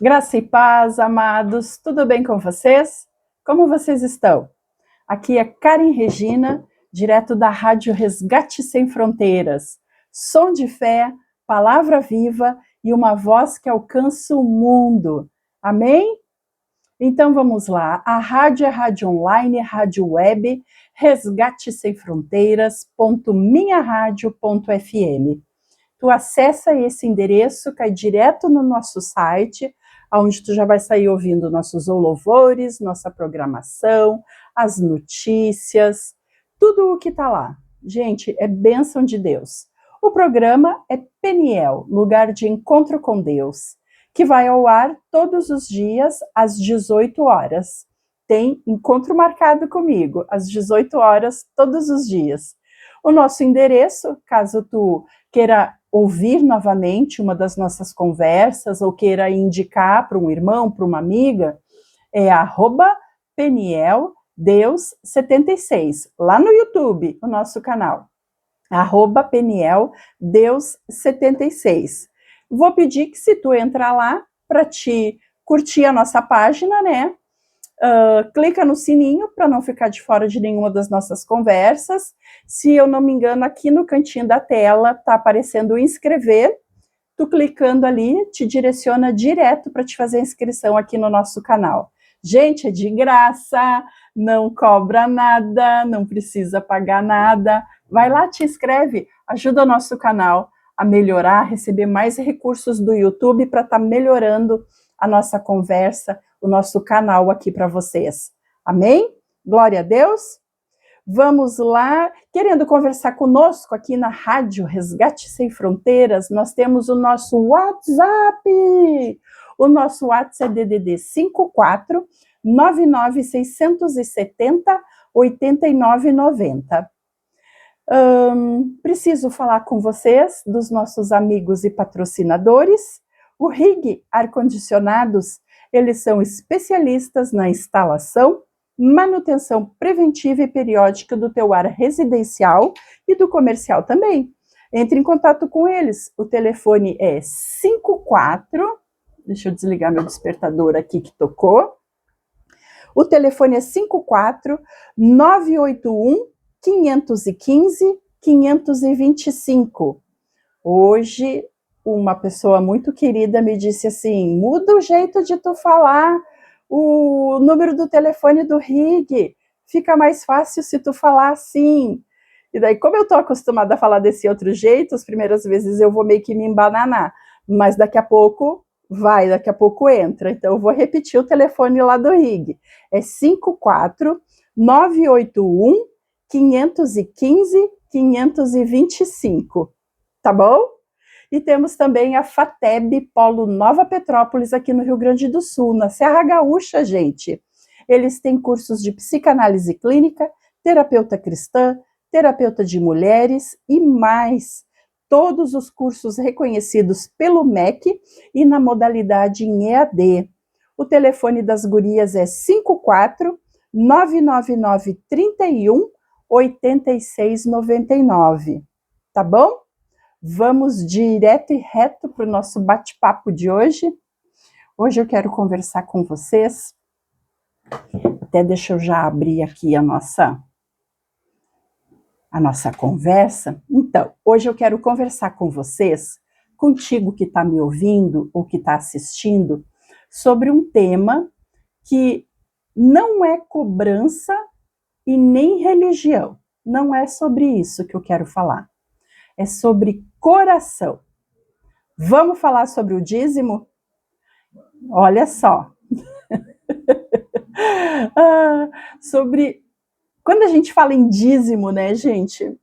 Graça e paz, amados, tudo bem com vocês? Como vocês estão? Aqui é Karen Regina, direto da Rádio Resgate Sem Fronteiras. Som de fé, palavra viva e uma voz que alcança o mundo. Amém? Então vamos lá. A rádio é rádio online, rádio web, resgate sem fronteiras.minharadio.fm. Tu acessa esse endereço, cai direto no nosso site, onde tu já vai sair ouvindo nossos louvores, nossa programação, as notícias, tudo o que está lá. Gente, é bênção de Deus. O programa é Peniel, lugar de encontro com Deus, que vai ao ar todos os dias às 18 horas. Tem encontro marcado comigo, às 18 horas, todos os dias. O nosso endereço, caso tu queira ouvir novamente uma das nossas conversas ou queira indicar para um irmão, para uma amiga, é @PenielDeus76, lá no YouTube, o nosso canal. @PenielDeus76. Vou pedir que se tu entrar lá para te curtir a nossa página, né? Clica no sininho para não ficar de fora de nenhuma das nossas conversas. Se eu não me engano, aqui no cantinho da tela está aparecendo o inscrever. Tu clicando ali, te direciona direto para te fazer a inscrição aqui no nosso canal. Gente, é de graça, não cobra nada, não precisa pagar nada. Vai lá, te inscreve, ajuda o nosso canal a melhorar, receber mais recursos do YouTube para estar melhorando a nossa conversa, o nosso canal aqui para vocês. Amém? Glória a Deus. Vamos lá, querendo conversar conosco aqui na Rádio Resgate Sem Fronteiras, nós temos o nosso WhatsApp. O nosso WhatsApp é DDD 54 99670 8990. Preciso falar com vocês dos nossos amigos e patrocinadores. O RIG Ar-Condicionados, eles são especialistas na instalação, manutenção preventiva e periódica do teu ar residencial e do comercial também. Entre em contato com eles. O telefone é 54, deixa eu desligar meu despertador aqui que tocou. O telefone é 54 981 515 525. Hoje, uma pessoa muito querida me disse assim: muda o jeito de tu falar o número do telefone do RIG, fica mais fácil se tu falar assim. E daí, como eu estou acostumada a falar desse outro jeito, as primeiras vezes eu vou meio que me embananar, mas daqui a pouco entra. Então eu vou repetir o telefone lá do RIG. É 54 981 515 525. Tá bom? E temos também a FATEB Polo Nova Petrópolis, aqui no Rio Grande do Sul, na Serra Gaúcha, gente. Eles têm cursos de psicanálise clínica, terapeuta cristã, terapeuta de mulheres e mais. Todos os cursos reconhecidos pelo MEC e na modalidade em EAD. O telefone das gurias é 54 999 31 8699. Tá bom? Vamos direto e reto para o nosso bate-papo de hoje. Hoje eu quero conversar com vocês. Até deixa eu já abrir aqui a nossa conversa. Então, hoje eu quero conversar com vocês, contigo que está me ouvindo ou que está assistindo, sobre um tema que não é cobrança e nem religião. Não é sobre isso que eu quero falar. É sobre coração. Vamos falar sobre o dízimo? Olha só. Quando a gente fala em dízimo, né, gente?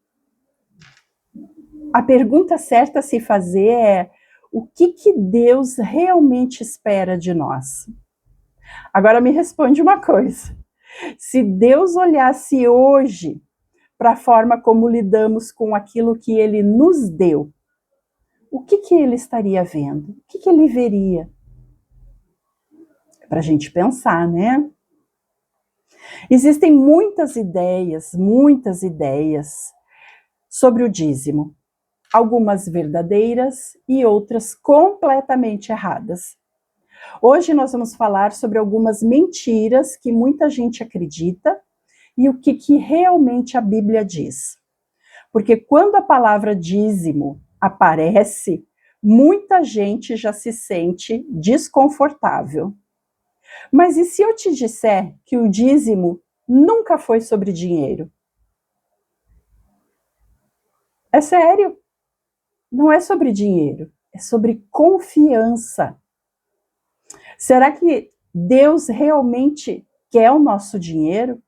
A pergunta certa a se fazer é: o que Deus realmente espera de nós? Agora me responde uma coisa. Se Deus olhasse hoje para a forma como lidamos com aquilo que Ele nos deu, o que Ele estaria vendo? O que Ele veria? É para a gente pensar, né? Existem muitas ideias sobre o dízimo. Algumas verdadeiras e outras completamente erradas. Hoje nós vamos falar sobre algumas mentiras que muita gente acredita e o que realmente a Bíblia diz. Porque quando a palavra dízimo aparece, muita gente já se sente desconfortável. Mas e se eu te disser que o dízimo nunca foi sobre dinheiro? É sério, não é sobre dinheiro, é sobre confiança. Será que Deus realmente quer o nosso dinheiro?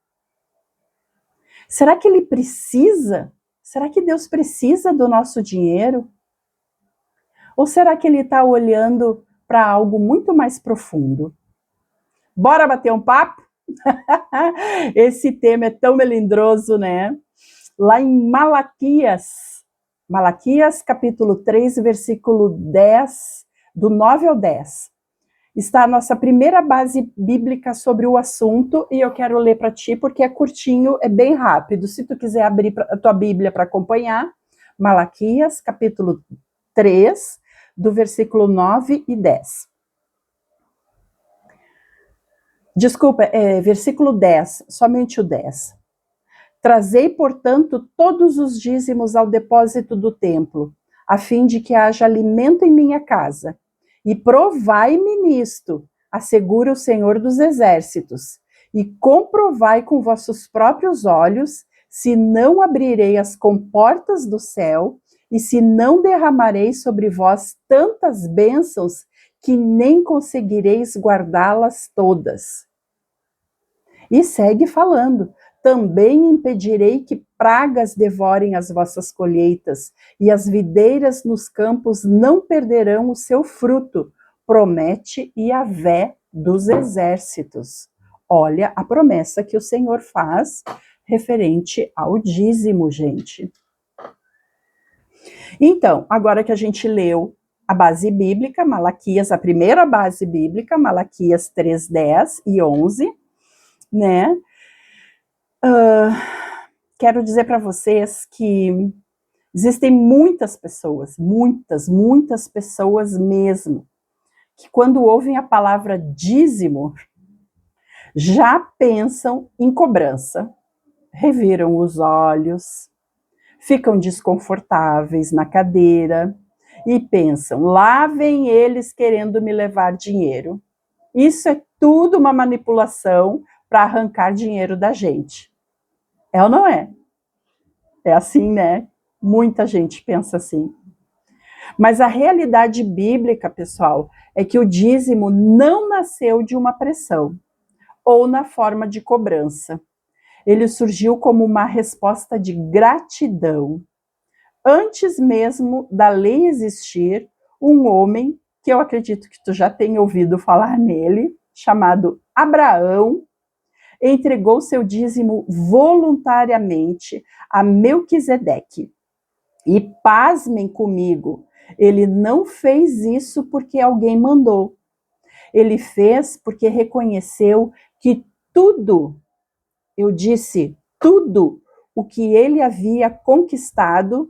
Será que ele precisa? Será que Deus precisa do nosso dinheiro? Ou será que ele está olhando para algo muito mais profundo? Bora bater um papo? Esse tema é tão melindroso, né? Lá em Malaquias capítulo 3, versículo 10, do 9 ao 10, está a nossa primeira base bíblica sobre o assunto, e eu quero ler para ti porque é curtinho, é bem rápido. Se tu quiser abrir a tua Bíblia para acompanhar, Malaquias capítulo 3, do versículo 9 e 10. Desculpa, versículo 10, somente o 10. Trazei, portanto, todos os dízimos ao depósito do templo, a fim de que haja alimento em minha casa. E provai-me nisto, assegura o Senhor dos Exércitos, e comprovai com vossos próprios olhos, se não abrirei as comportas do céu, e se não derramarei sobre vós tantas bênçãos, que nem conseguireis guardá-las todas. E segue falando: também impedirei que pragas devorem as vossas colheitas, e as videiras nos campos não perderão o seu fruto, promete Yahvé dos exércitos. Olha a promessa que o Senhor faz referente ao dízimo, gente. Então, agora que a gente leu a base bíblica, Malaquias, a primeira base bíblica, Malaquias 3, 10 e 11, né? Quero dizer para vocês que existem muitas pessoas, muitas pessoas mesmo, que quando ouvem a palavra dízimo, já pensam em cobrança, reviram os olhos, ficam desconfortáveis na cadeira e pensam: lá vem eles querendo me levar dinheiro. Isso é tudo uma manipulação para arrancar dinheiro da gente. É ou não é? É assim, né? Muita gente pensa assim. Mas a realidade bíblica, pessoal, é que o dízimo não nasceu de uma pressão ou na forma de cobrança. Ele surgiu como uma resposta de gratidão. Antes mesmo da lei existir, um homem, que eu acredito que tu já tenha ouvido falar nele, chamado Abraão, entregou seu dízimo voluntariamente a Melquisedeque. E pasmem comigo, ele não fez isso porque alguém mandou. Ele fez porque reconheceu que tudo, eu disse tudo, o que ele havia conquistado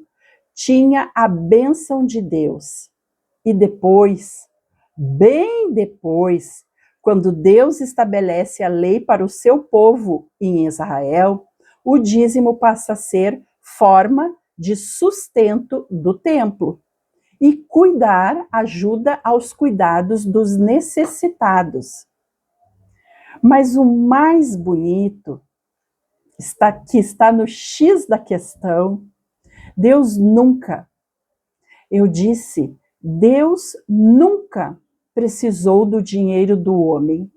tinha a bênção de Deus. E depois, bem depois, quando Deus estabelece a lei para o seu povo em Israel, o dízimo passa a ser forma de sustento do templo. E cuidar ajuda aos cuidados dos necessitados. Mas o mais bonito que está no X da questão, Deus nunca, eu disse, Deus nunca precisou do dinheiro do homem.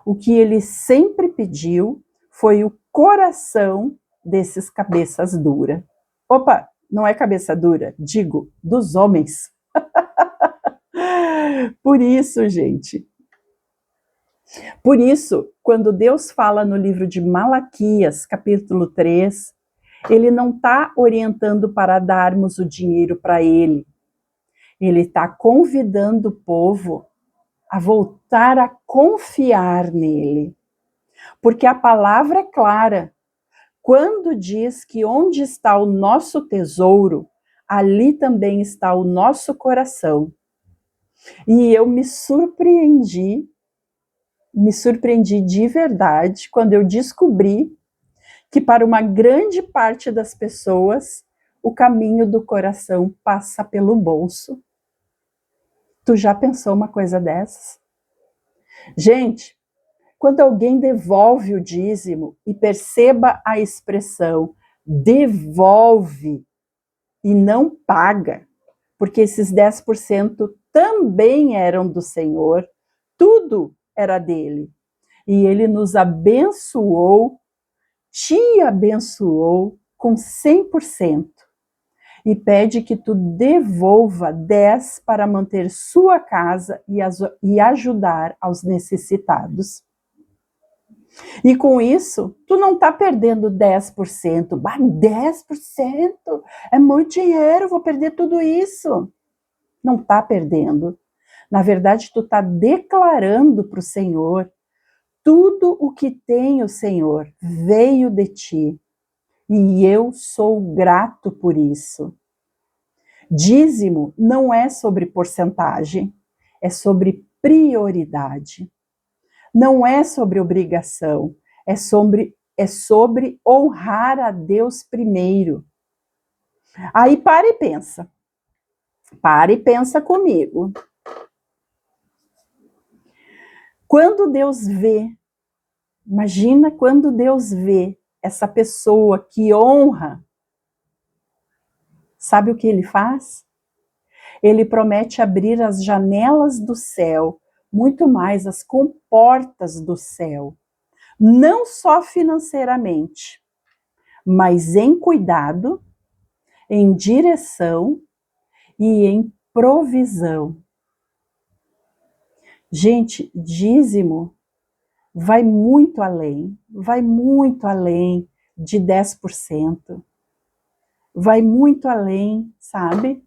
O que ele sempre pediu foi o coração desses cabeças duras. Opa, não é cabeça dura, digo, dos homens. Por isso, gente, por isso, quando Deus fala no livro de Malaquias, capítulo 3, ele não está orientando para darmos o dinheiro para ele. Ele está convidando o povo a voltar a confiar nele. Porque a palavra é clara. Quando diz que onde está o nosso tesouro, ali também está o nosso coração. E eu me surpreendi de verdade quando eu descobri que para uma grande parte das pessoas o caminho do coração passa pelo bolso. Tu já pensou uma coisa dessas? Gente, quando alguém devolve o dízimo, e perceba a expressão devolve e não paga, porque esses 10% também eram do Senhor, tudo era dele. E ele nos abençoou, te abençoou com 100%. E pede que tu devolva 10 para manter sua casa e ajudar aos necessitados. E com isso, tu não está perdendo 10%. Bah, 10%? É muito dinheiro, vou perder tudo isso. Não está perdendo. Na verdade, tu está declarando para o Senhor: tudo o que tem o Senhor veio de ti. E eu sou grato por isso. Dízimo não é sobre porcentagem, é sobre prioridade. Não é sobre obrigação, é sobre honrar a Deus primeiro. Aí para e pensa. Para e pensa comigo. Quando Deus vê, imagina quando Deus vê essa pessoa que honra, sabe o que ele faz? Ele promete abrir as janelas do céu, muito mais as comportas do céu, não só financeiramente, mas em cuidado, em direção e em provisão. Gente, dízimo vai muito além de 10%. Vai muito além, sabe?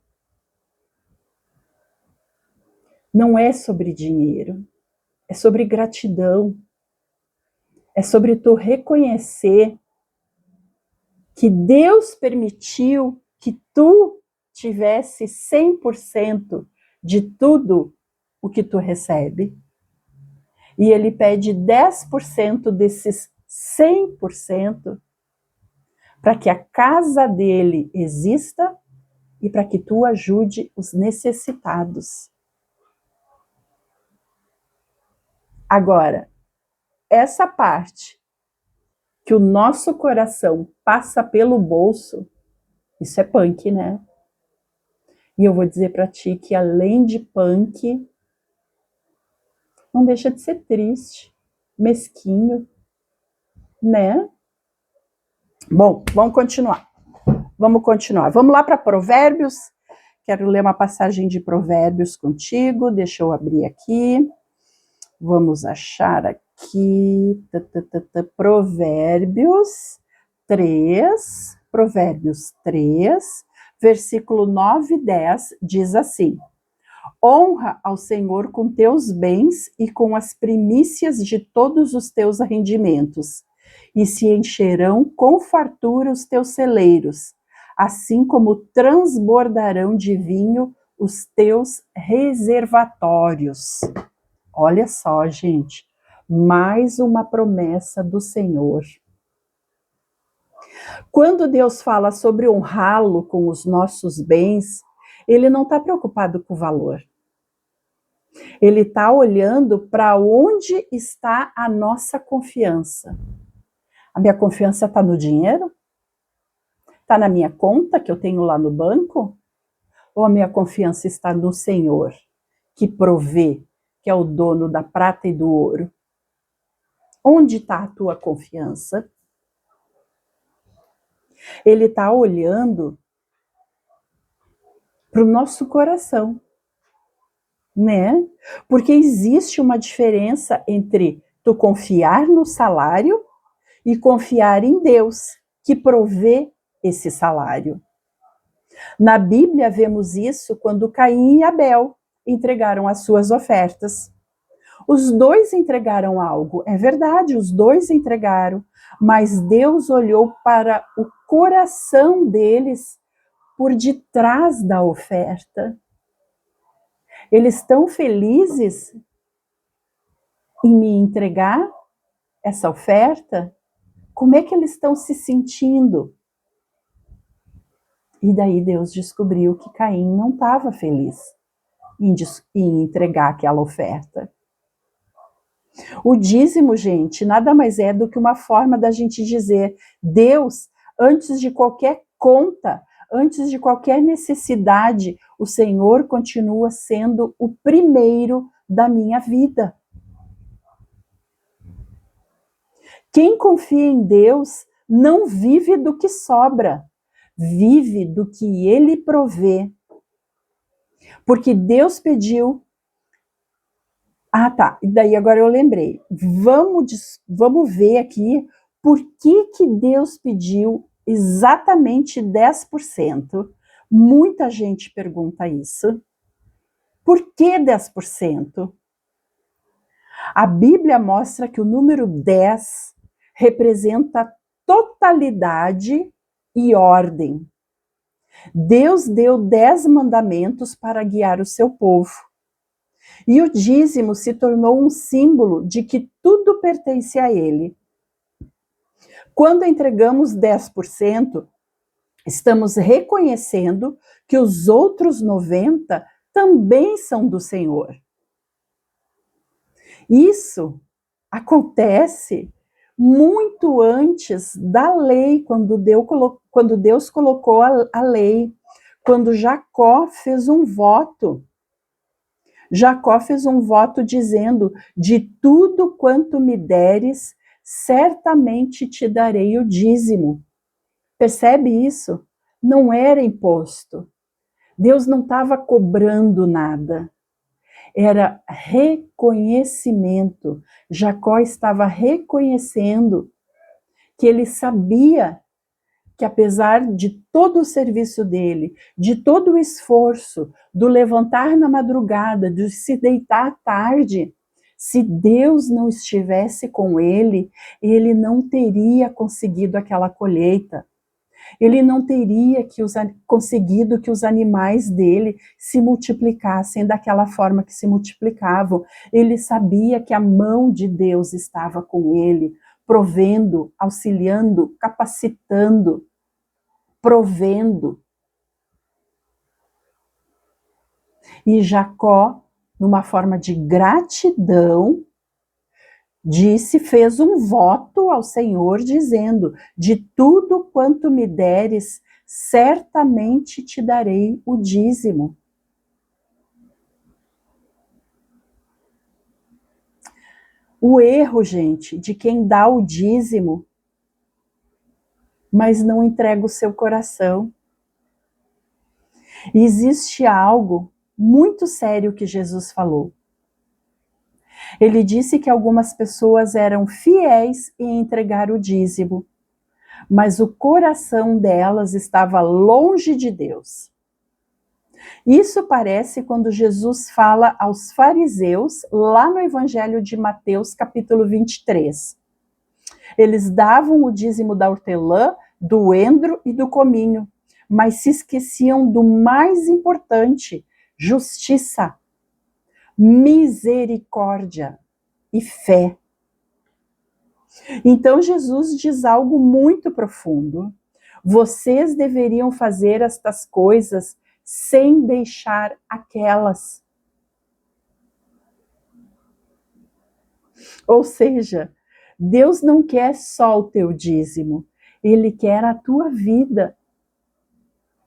Não é sobre dinheiro, é sobre gratidão, é sobre tu reconhecer que Deus permitiu que tu tivesse 100% de tudo o que tu recebe. E ele pede 10% desses 100% para que a casa dele exista e para que tu ajude os necessitados. Agora, essa parte que o nosso coração passa pelo bolso, isso é punk, né? E eu vou dizer para ti que além de punk, não deixa de ser triste, mesquinho, né? Bom, vamos continuar. Vamos lá para Provérbios. Quero ler uma passagem de Provérbios contigo. Deixa eu abrir aqui. Vamos achar aqui. Provérbios 3, versículo 9 e 10, diz assim: honra ao Senhor com teus bens e com as primícias de todos os teus rendimentos, e se encherão com fartura os teus celeiros, assim como transbordarão de vinho os teus reservatórios. Olha só, gente, mais uma promessa do Senhor. Quando Deus fala sobre honrá-lo com os nossos bens, ele não está preocupado com o valor. Ele está olhando para onde está a nossa confiança. A minha confiança está no dinheiro? Está na minha conta que eu tenho lá no banco? Ou a minha confiança está no Senhor, que provê, que é o dono da prata e do ouro? Onde está a tua confiança? Ele está olhando para o nosso coração, né? Porque existe uma diferença entre tu confiar no salário e confiar em Deus, que provê esse salário. Na Bíblia vemos isso quando Caim e Abel entregaram as suas ofertas. Os dois entregaram algo, é verdade, os dois entregaram, mas Deus olhou para o coração deles por detrás da oferta. Eles estão felizes em me entregar essa oferta? Como é que eles estão se sentindo? E daí Deus descobriu que Caim não estava feliz em entregar aquela oferta. O dízimo, gente, nada mais é do que uma forma da gente dizer: Deus, antes de qualquer conta, antes de qualquer necessidade, o Senhor continua sendo o primeiro da minha vida. Quem confia em Deus não vive do que sobra, vive do que Ele provê. Porque Deus pediu. Ah, tá. E daí agora eu lembrei. Vamos ver aqui por que Deus pediu exatamente 10%. Muita gente pergunta isso. Por que 10%? A Bíblia mostra que o número 10 representa totalidade e ordem. Deus deu 10 mandamentos para guiar o seu povo. E o dízimo se tornou um símbolo de que tudo pertence a ele. Quando entregamos 10%, estamos reconhecendo que os outros 90% também são do Senhor. Isso acontece muito antes da lei, quando Deus colocou a lei, quando Jacó fez um voto. Jacó fez um voto dizendo: de tudo quanto me deres, certamente te darei o dízimo. Percebe isso? Não era imposto. Deus não estava cobrando nada. Era reconhecimento. Jacó estava reconhecendo que ele sabia que, apesar de todo o serviço dele, de todo o esforço, do levantar na madrugada, de se deitar à tarde, se Deus não estivesse com ele, ele não teria conseguido aquela colheita. Ele não teria conseguido que os animais dele se multiplicassem daquela forma que se multiplicavam. Ele sabia que a mão de Deus estava com ele, provendo, auxiliando, capacitando, provendo. E Jacó, numa forma de gratidão, fez um voto ao Senhor, dizendo: de tudo quanto me deres, certamente te darei o dízimo. O erro, gente, de quem dá o dízimo, mas não entrega o seu coração. E existe algo muito sério que Jesus falou. Ele disse que algumas pessoas eram fiéis em entregar o dízimo, mas o coração delas estava longe de Deus. Isso parece quando Jesus fala aos fariseus, lá no Evangelho de Mateus, capítulo 23. Eles davam o dízimo da hortelã, do endro e do cominho, mas se esqueciam do mais importante: justiça, misericórdia e fé. Então Jesus diz algo muito profundo. Vocês deveriam fazer estas coisas sem deixar aquelas. Ou seja, Deus não quer só o teu dízimo, Ele quer a tua vida.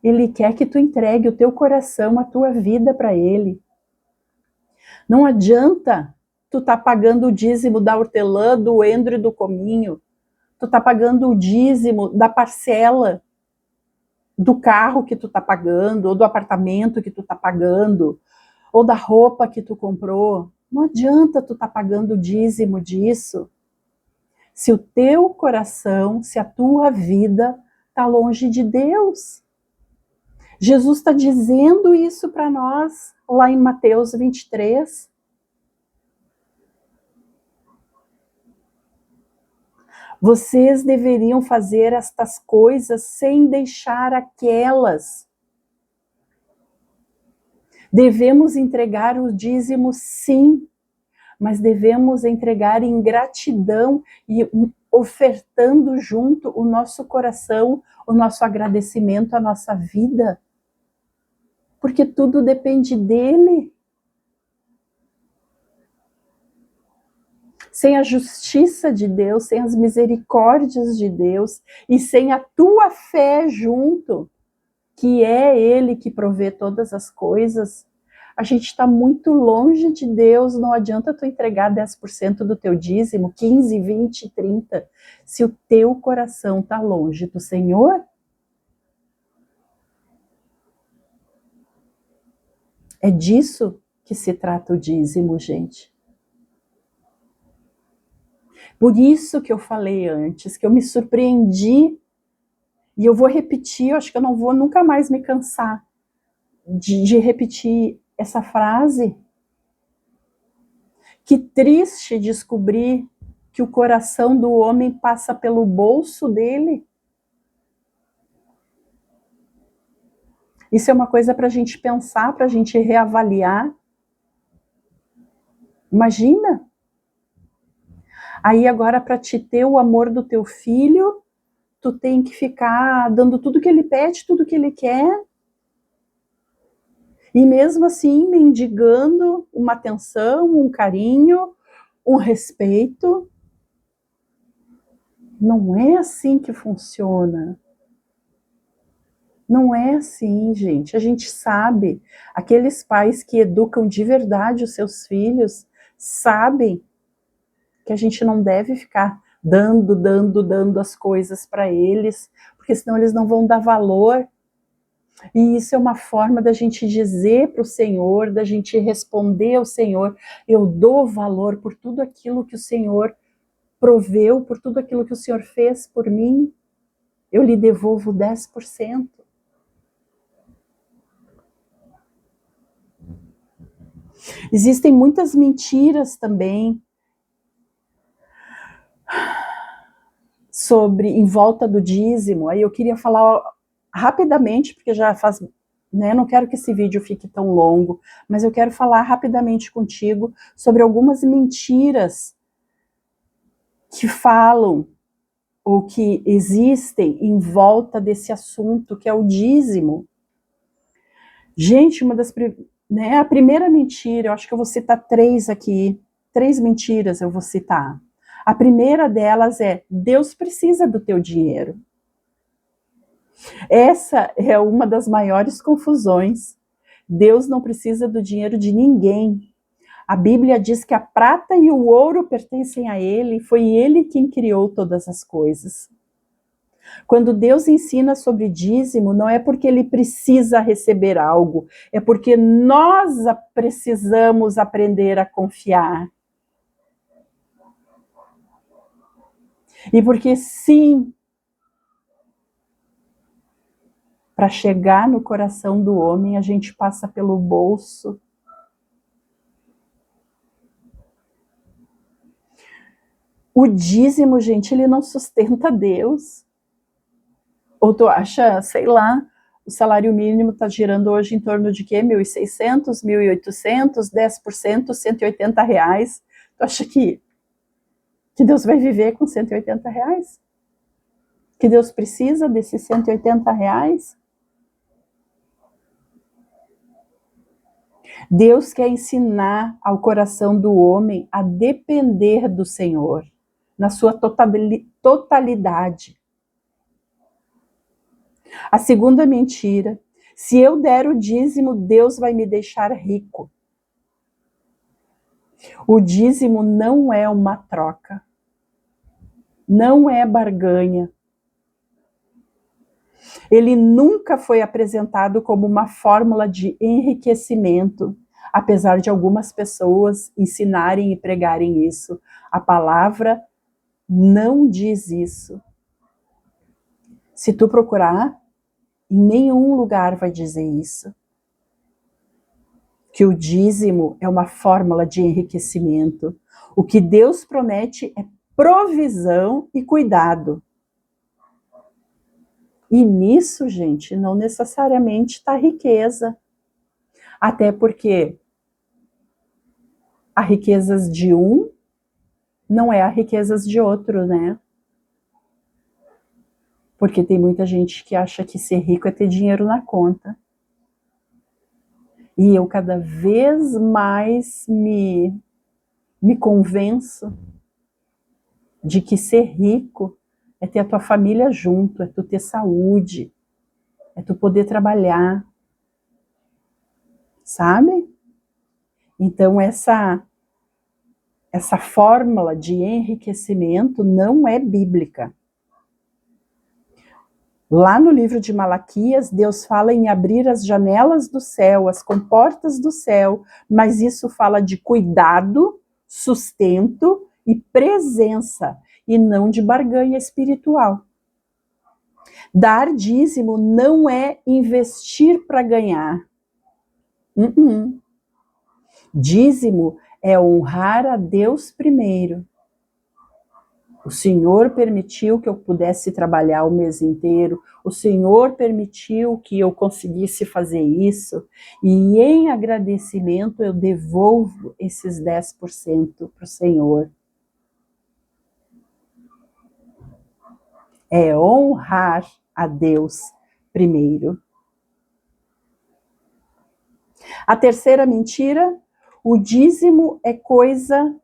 Ele quer que tu entregue o teu coração, a tua vida para Ele. Não adianta tu tá pagando o dízimo da hortelã, do endro e do cominho. Tu tá pagando o dízimo da parcela do carro que tu tá pagando, ou do apartamento que tu tá pagando, ou da roupa que tu comprou. Não adianta tu tá pagando o dízimo disso, se o teu coração, se a tua vida tá longe de Deus. Jesus está dizendo isso para nós, lá em Mateus 23. Vocês deveriam fazer estas coisas sem deixar aquelas. Devemos entregar o dízimo, sim, mas devemos entregar em gratidão e ofertando junto o nosso coração, o nosso agradecimento, a nossa vida, porque tudo depende dele. Sem a justiça de Deus, sem as misericórdias de Deus e sem a tua fé junto, que é Ele que provê todas as coisas, a gente está muito longe de Deus. Não adianta tu entregar 10% do teu dízimo, 15, 20, 30, se o teu coração está longe do Senhor. É disso que se trata o dízimo, gente. Por isso que eu falei antes, que eu me surpreendi, e eu vou repetir, eu acho que eu não vou nunca mais me cansar de repetir essa frase. Que triste descobrir que o coração do homem passa pelo bolso dele. Isso é uma coisa para a gente pensar, para a gente reavaliar. Imagina! Aí agora, para te ter o amor do teu filho, tu tem que ficar dando tudo que ele pede, tudo que ele quer. E mesmo assim, mendigando uma atenção, um carinho, um respeito. Não é assim que funciona. Não é assim, gente. A gente sabe, aqueles pais que educam de verdade os seus filhos, sabem que a gente não deve ficar dando as coisas para eles, porque senão eles não vão dar valor. E isso é uma forma da gente dizer para o Senhor, da gente responder ao Senhor: eu dou valor por tudo aquilo que o Senhor proveu, por tudo aquilo que o Senhor fez por mim, eu lhe devolvo 10%. Existem muitas mentiras também em volta do dízimo. Aí eu queria falar rapidamente, porque já faz, né, não quero que esse vídeo fique tão longo, mas eu quero falar rapidamente contigo sobre algumas mentiras que falam ou que existem em volta desse assunto que é o dízimo. Gente, a primeira mentira, eu acho que eu vou citar 3 aqui, 3 mentiras eu vou citar. A primeira delas é: Deus precisa do teu dinheiro. Essa é uma das maiores confusões. Deus não precisa do dinheiro de ninguém. A Bíblia diz que a prata e o ouro pertencem a Ele, foi Ele quem criou todas as coisas. Quando Deus ensina sobre dízimo, não é porque Ele precisa receber algo, é porque nós precisamos aprender a confiar. E porque sim, para chegar no coração do homem, a gente passa pelo bolso. O dízimo, gente, ele não sustenta Deus. Ou tu acha, sei lá, o salário mínimo está girando hoje em torno de quê? 1.600, 1.800, 10%, R$180. Tu acha que Deus vai viver com R$180? Que Deus precisa desses R$180? Deus quer ensinar ao coração do homem a depender do Senhor, na sua totalidade. A segunda mentira: se eu der o dízimo, Deus vai me deixar rico. O dízimo não é uma troca, não é barganha. Ele nunca foi apresentado como uma fórmula de enriquecimento, apesar de algumas pessoas ensinarem e pregarem isso. A palavra não diz isso. Se tu procurar, em nenhum lugar vai dizer isso. Que o dízimo é uma fórmula de enriquecimento. O que Deus promete é provisão e cuidado. E nisso, gente, não necessariamente está riqueza. Até porque a riquezas de um não é a riquezas de outro, né? Porque tem muita gente que acha que ser rico é ter dinheiro na conta. E eu cada vez mais me convenço de que ser rico é ter a tua família junto, é tu ter saúde, é tu poder trabalhar, sabe? Então essa fórmula de enriquecimento não é bíblica. Lá no livro de Malaquias, Deus fala em abrir as janelas do céu, as comportas do céu, mas isso fala de cuidado, sustento e presença, e não de barganha espiritual. Dar dízimo não é investir para ganhar. Dízimo é honrar a Deus primeiro. O Senhor permitiu que eu pudesse trabalhar o mês inteiro, o Senhor permitiu que eu conseguisse fazer isso, e em agradecimento eu devolvo esses 10% para o Senhor. É honrar a Deus primeiro. A terceira mentira, o dízimo é coisa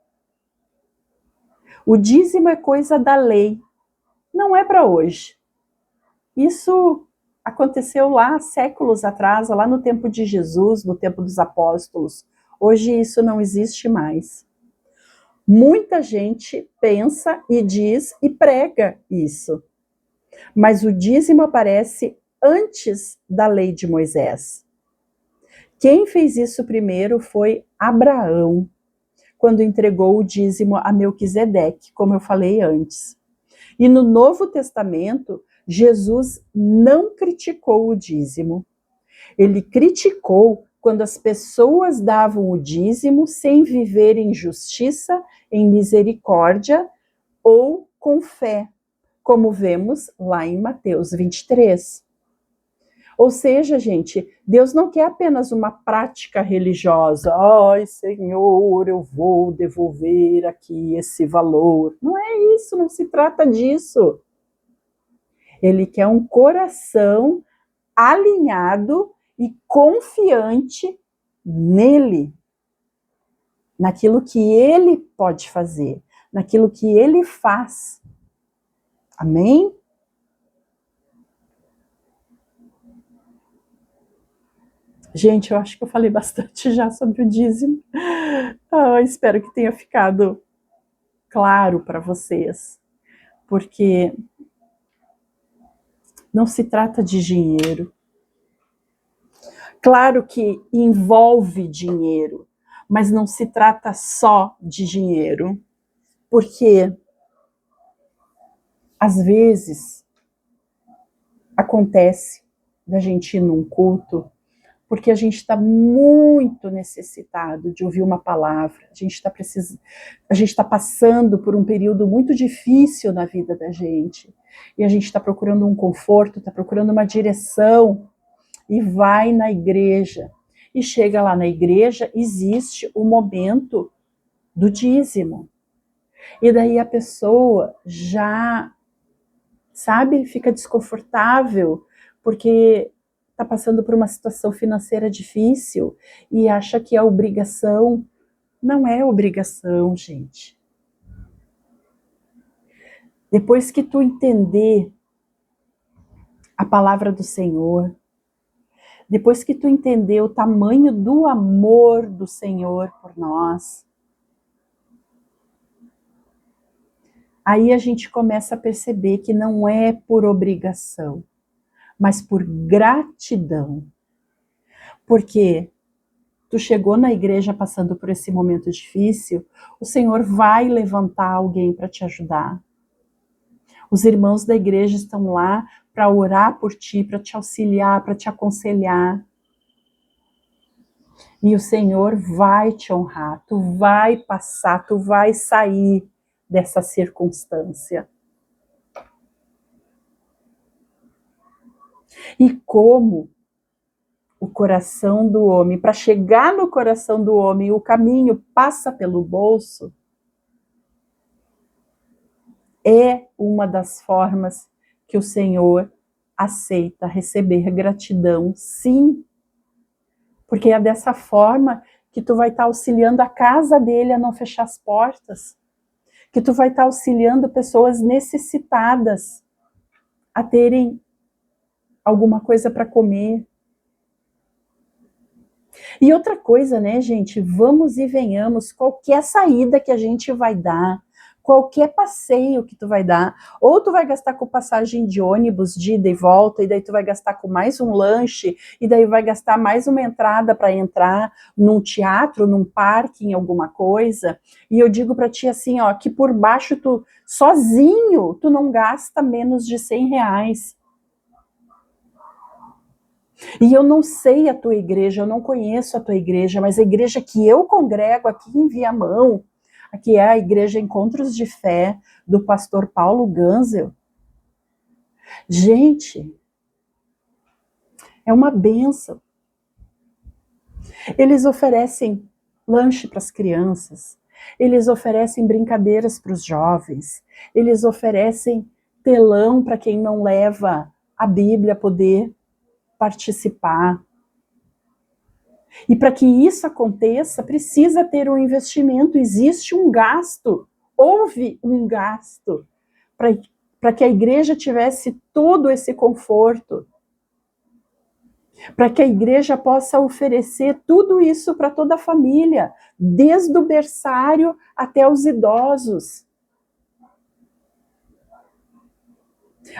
da lei, não é para hoje. Isso aconteceu lá séculos atrás, lá no tempo de Jesus, no tempo dos apóstolos. Hoje isso não existe mais. Muita gente pensa e diz e prega isso. Mas o dízimo aparece antes da lei de Moisés. Quem fez isso primeiro foi Abraão, quando entregou o dízimo a Melquisedeque, como eu falei antes. E no Novo Testamento, Jesus não criticou o dízimo. Ele criticou quando as pessoas davam o dízimo sem viver em justiça, em misericórdia ou com fé, como vemos lá em Mateus 23. Ou seja, gente, Deus não quer apenas uma prática religiosa. Ai, Senhor, eu vou devolver aqui esse valor. Não é isso, não se trata disso. Ele quer um coração alinhado e confiante nele, naquilo que ele pode fazer, naquilo que ele faz. Amém? Gente, eu acho que eu falei bastante já sobre o dízimo. Espero que tenha ficado claro para vocês, porque não se trata de dinheiro. Claro que envolve dinheiro, mas não se trata só de dinheiro, porque às vezes acontece da gente ir num culto porque a gente está muito necessitado de ouvir uma palavra, a gente está passando por um período muito difícil na vida da gente, e a gente está procurando um conforto, está procurando uma direção, e vai na igreja, e chega lá na igreja, existe o momento do dízimo, e daí a pessoa já, sabe, fica desconfortável, porque está passando por uma situação financeira difícil e acha que é obrigação. Não é obrigação, gente. Depois que tu entender a palavra do Senhor, depois que tu entender o tamanho do amor do Senhor por nós, aí a gente começa a perceber que não é por obrigação, mas por gratidão. Porque tu chegou na igreja passando por esse momento difícil, o Senhor vai levantar alguém para te ajudar. Os irmãos da igreja estão lá para orar por ti, para te auxiliar, para te aconselhar. E o Senhor vai te honrar, tu vai passar, tu vai sair dessa circunstância. E como o coração do homem. Para chegar no coração do homem, o caminho passa pelo bolso. É uma das formas que o Senhor aceita receber gratidão, sim. Porque é dessa forma que tu vai estar auxiliando a casa dele a não fechar as portas. Que tu vai estar auxiliando pessoas necessitadas a terem alguma coisa para comer. E outra coisa, né, gente, vamos e venhamos, qualquer saída que a gente vai dar, qualquer passeio que tu vai dar, ou tu vai gastar com passagem de ônibus de ida e volta, e daí tu vai gastar com mais um lanche, e daí vai gastar mais uma entrada para entrar num teatro, num parque, em alguma coisa. E eu digo para ti assim, ó, que por baixo tu, sozinho, tu não gasta menos de R$100. E eu não sei a tua igreja, eu não conheço a tua igreja, mas a igreja que eu congrego aqui em Viamão, que é a Igreja Encontros de Fé, do pastor Paulo Ganzel, gente, é uma bênção. Eles oferecem lanche para as crianças, eles oferecem brincadeiras para os jovens, eles oferecem telão para quem não leva a Bíblia poder participar. E para que isso aconteça, precisa ter um investimento, existe um gasto, houve um gasto para que a igreja tivesse todo esse conforto, para que a igreja possa oferecer tudo isso para toda a família, desde o berçário até os idosos.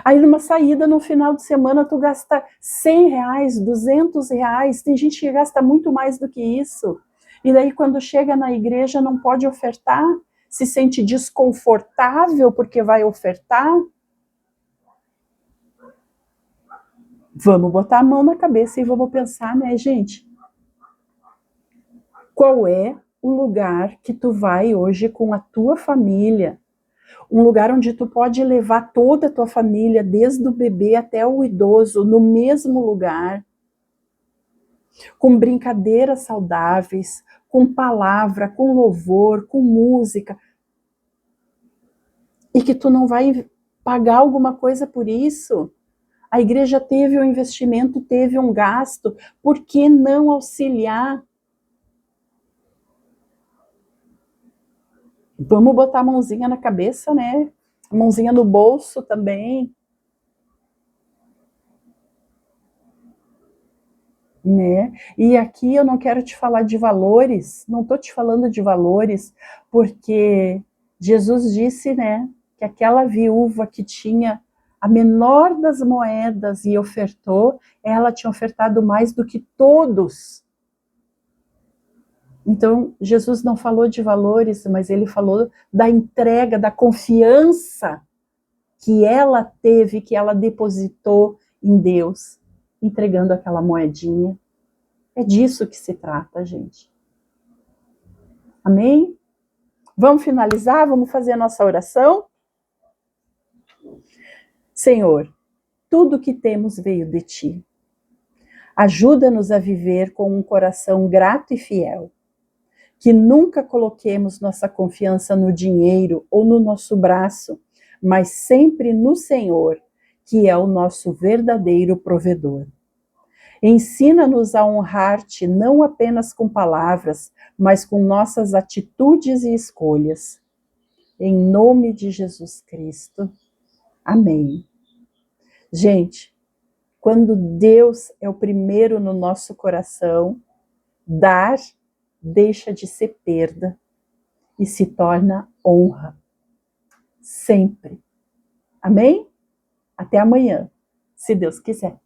Aí numa saída no final de semana tu gasta R$100, R$200, tem gente que gasta muito mais do que isso. E daí quando chega na igreja não pode ofertar, se sente desconfortável porque vai ofertar. Vamos botar a mão na cabeça e vamos pensar, né, gente? Qual é o lugar que tu vai hoje com a tua família? Um lugar onde tu pode levar toda a tua família, desde o bebê até o idoso, no mesmo lugar, com brincadeiras saudáveis, com palavra, com louvor, com música, e que tu não vai pagar alguma coisa por isso. A igreja teve um investimento, teve um gasto, por que não auxiliar? Vamos botar a mãozinha na cabeça, né? A mãozinha no bolso também. Né? E aqui eu não quero te falar de valores, não estou te falando de valores, porque Jesus disse, né, que aquela viúva que tinha a menor das moedas e ofertou, ela tinha ofertado mais do que todos. Então, Jesus não falou de valores, mas ele falou da entrega, da confiança que ela teve, que ela depositou em Deus, entregando aquela moedinha. É disso que se trata, gente. Amém? Vamos finalizar? Vamos fazer a nossa oração? Senhor, tudo que temos veio de Ti. Ajuda-nos a viver com um coração grato e fiel. Que nunca coloquemos nossa confiança no dinheiro ou no nosso braço, mas sempre no Senhor, que é o nosso verdadeiro provedor. Ensina-nos a honrar-te não apenas com palavras, mas com nossas atitudes e escolhas. Em nome de Jesus Cristo. Amém. Gente, quando Deus é o primeiro no nosso coração, dar deixa de ser perda e se torna honra. Sempre. Amém? Até amanhã, se Deus quiser.